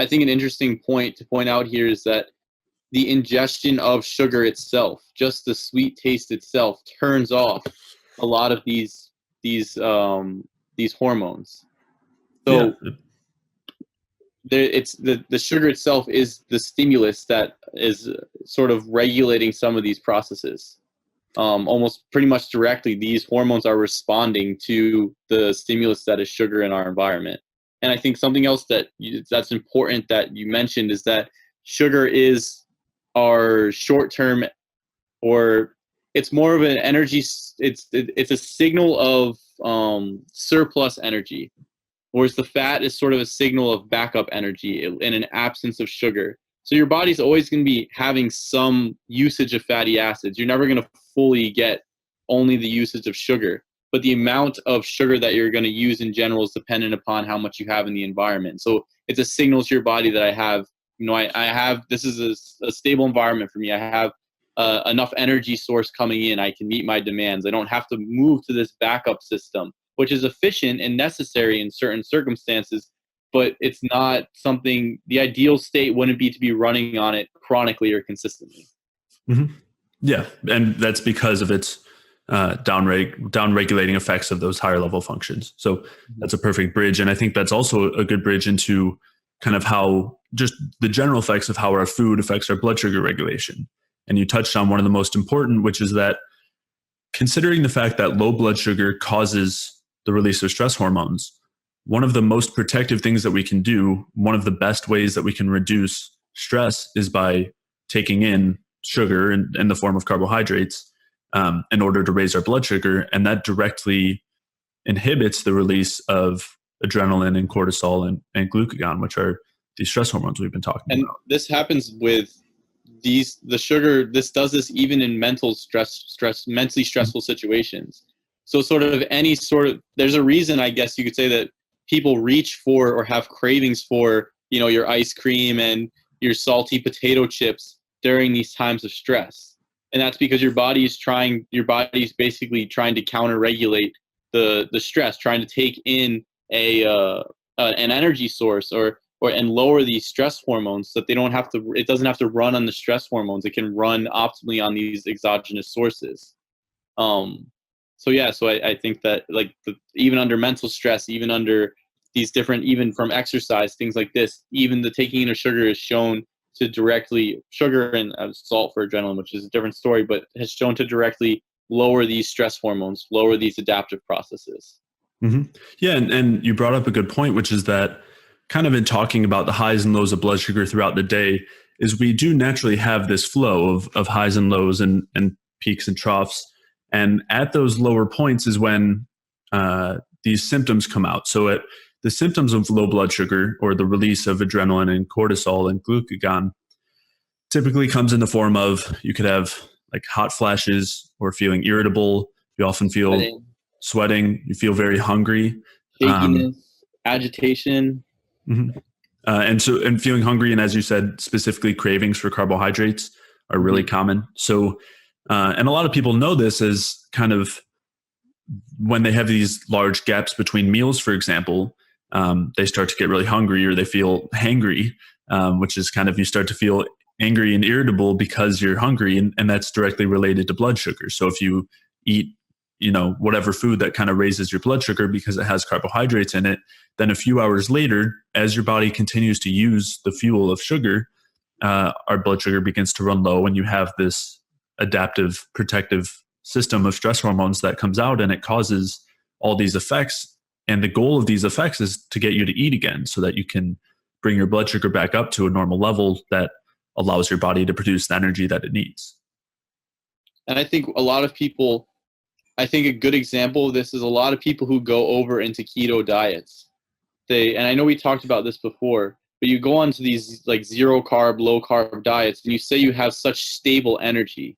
I think an interesting point to point out here is that the ingestion of sugar itself, just the sweet taste itself, turns off a lot of these hormones. Yeah. So it's the sugar itself is the stimulus that is sort of regulating some of these processes. Almost pretty much directly, these hormones are responding to the stimulus that is sugar in our environment. And I think something else that's important that you mentioned is that sugar is our short-term, or it's more of an energy. It's a signal of surplus energy, whereas the fat is sort of a signal of backup energy in an absence of sugar. So your body's always going to be having some usage of fatty acids. You're never going to fully get only the usage of sugar, but the amount of sugar that you're going to use in general is dependent upon how much you have in the environment. So it's a signal to your body that I have, I have, this is a stable environment for me. I have enough energy source coming in. I can meet my demands. I don't have to move to this backup system, which is efficient and necessary in certain circumstances, but it's not something, the ideal state wouldn't be to be running on it chronically or consistently. Mm-hmm. Yeah. And that's because of its down-regulating effects of those higher level functions. So that's a perfect bridge. And I think that's also a good bridge into kind of how just the general effects of how our food affects our blood sugar regulation. And you touched on one of the most important, which is that considering the fact that low blood sugar causes the release of stress hormones, one of the most protective things that we can do, one of the best ways that we can reduce stress is by taking in sugar in the form of carbohydrates in order to raise our blood sugar. And that directly inhibits the release of adrenaline and cortisol and glucagon, which are these stress hormones we've been talking about. And this happens with the sugar, this does this even in mentally stressful situations. So there's a reason, I guess you could say, that people reach for or have cravings for, your ice cream and your salty potato chips during these times of stress. And that's because your body's basically trying to counter-regulate the stress, trying to take in an energy source and lower these stress hormones so that it doesn't have to run on the stress hormones. It can run optimally on these exogenous sources. So I think that even under mental stress, even under these different, even from exercise, things like this, even the taking in of sugar is shown to directly, sugar and salt for adrenaline, which is a different story, but has shown to directly lower these stress hormones, lower these adaptive processes. Mm-hmm. Yeah, and you brought up a good point, which is that kind of in talking about the highs and lows of blood sugar throughout the day, is we do naturally have this flow of highs and lows and peaks and troughs. And at those lower points is when these symptoms come out. So the symptoms of low blood sugar, or the release of adrenaline and cortisol and glucagon, typically comes in the form of, you could have like hot flashes or feeling irritable. You often feel sweating. You feel very hungry. Shakiness, agitation. Mm-hmm. And feeling hungry, and as you said, specifically cravings for carbohydrates are really common. So, and a lot of people know this as kind of when they have these large gaps between meals, for example, they start to get really hungry, or they feel hangry, which is kind of, you start to feel angry and irritable because you're hungry, and that's directly related to blood sugar. So if you eat whatever food that kind of raises your blood sugar because it has carbohydrates in it, then a few hours later, as your body continues to use the fuel of sugar, our blood sugar begins to run low, and you have this adaptive protective system of stress hormones that comes out, and it causes all these effects. And the goal of these effects is to get you to eat again so that you can bring your blood sugar back up to a normal level that allows your body to produce the energy that it needs. And I think a good example of this is a lot of people who go over into keto diets. And I know we talked about this before, but you go onto these like zero carb, low carb diets, and you say you have such stable energy.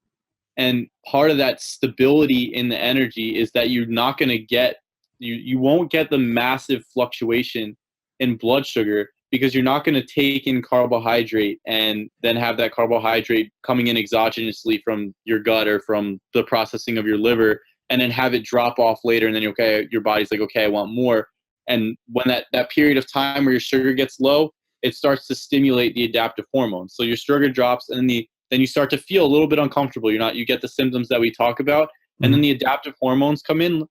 And part of that stability in the energy is that you're not going to get, you won't get the massive fluctuation in blood sugar, because you're not going to take in carbohydrate and then have that carbohydrate coming in exogenously from your gut or from the processing of your liver, and then have it drop off later. And then, your body's like, okay, I want more. And when that period of time where your sugar gets low, it starts to stimulate the adaptive hormones. So your sugar drops, and then you start to feel a little bit uncomfortable. You get the symptoms that we talk about, and then the adaptive hormones come in.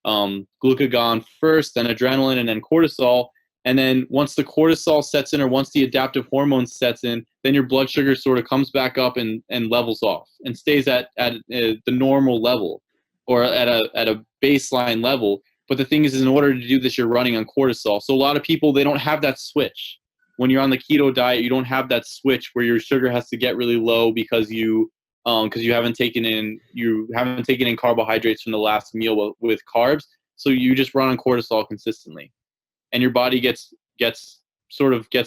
Glucagon first, then adrenaline, and then cortisol. And then once the cortisol sets in, or once the adaptive hormone sets in, then your blood sugar sort of comes back up and levels off and stays at the normal level, or at a baseline level. But the thing is, in order to do this, you're running on cortisol. So a lot of people, they don't have that switch. When you're on the keto diet, you don't have that switch where your sugar has to get really low because you haven't taken in carbohydrates from the last meal with carbs. So you just run on cortisol consistently, and your body gets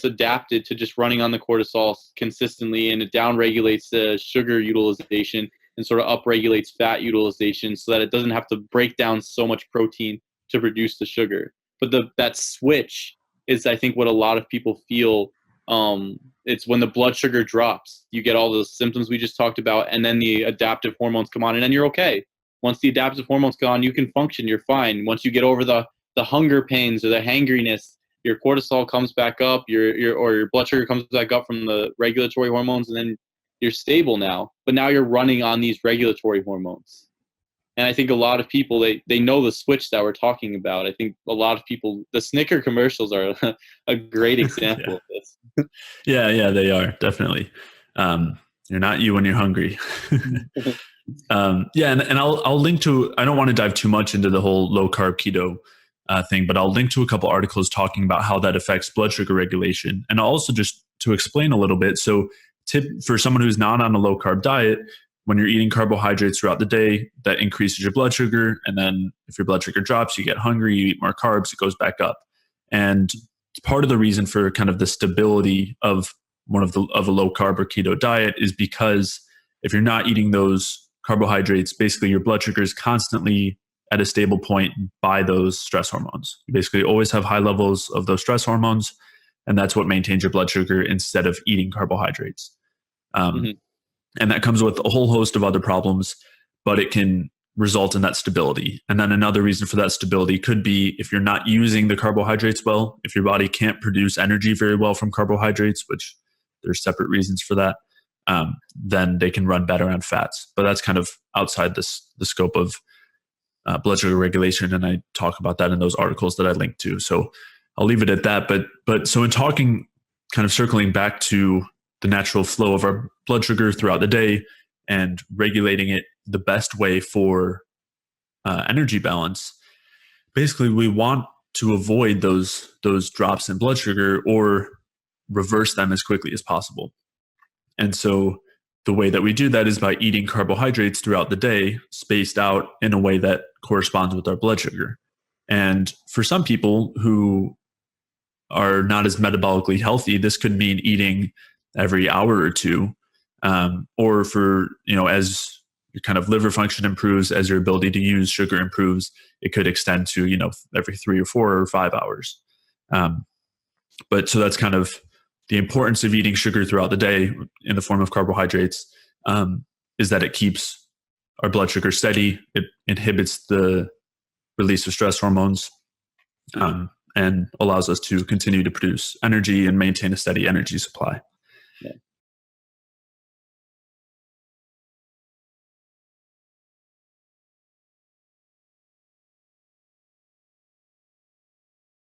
adapted to just running on the cortisol consistently, and it downregulates the sugar utilization and sort of upregulates fat utilization, so that it doesn't have to break down so much protein to produce the sugar. But that switch is, I think, what a lot of people feel. It's when the blood sugar drops, you get all those symptoms we just talked about, and then the adaptive hormones come on, and then you're okay. Once the adaptive hormones go on, you can function, you're fine. Once you get over the hunger pains or the hangriness, your cortisol comes back up, your blood sugar comes back up from the regulatory hormones, and then you're stable now. But now you're running on these regulatory hormones. And I think a lot of people, they know the switch that we're talking about. I think a lot of people, the Snicker commercials are a great example of this. Yeah, they are, definitely. You're not you when you're hungry. And I'll link to, I don't want to dive too much into the whole low carb keto thing, but I'll link to a couple articles talking about how that affects blood sugar regulation. And also, just to explain a little bit. So tip for someone who's not on a low carb diet, when you're eating carbohydrates throughout the day, that increases your blood sugar. And then if your blood sugar drops, you get hungry, you eat more carbs, it goes back up. And part of the reason for kind of the stability of a low carb or keto diet is because if you're not eating those carbohydrates, basically your blood sugar is constantly at a stable point by those stress hormones. You basically always have high levels of those stress hormones, and that's what maintains your blood sugar instead of eating carbohydrates. And that comes with a whole host of other problems, but it can result in that stability. And then another reason for that stability could be if you're not using the carbohydrates well, if your body can't produce energy very well from carbohydrates, which there's separate reasons for that, then they can run better on fats. But that's kind of outside the scope of blood sugar regulation, and I talk about that in those articles that I linked to. So I'll leave it at that. But so in talking, kind of circling back to the natural flow of our blood sugar throughout the day and regulating it the best way for energy balance, basically we want to avoid those drops in blood sugar or reverse them as quickly as possible. And so the way that we do that is by eating carbohydrates throughout the day, spaced out in a way that corresponds with our blood sugar. And for some people who are not as metabolically healthy, this could mean eating every hour or two, or for, as your kind of liver function improves, as your ability to use sugar improves, it could extend to, every 3 or 4 or 5 hours. But so that's kind of the importance of eating sugar throughout the day in the form of carbohydrates, is that it keeps our blood sugar steady. It inhibits the release of stress hormones, and allows us to continue to produce energy and maintain a steady energy supply. Yeah.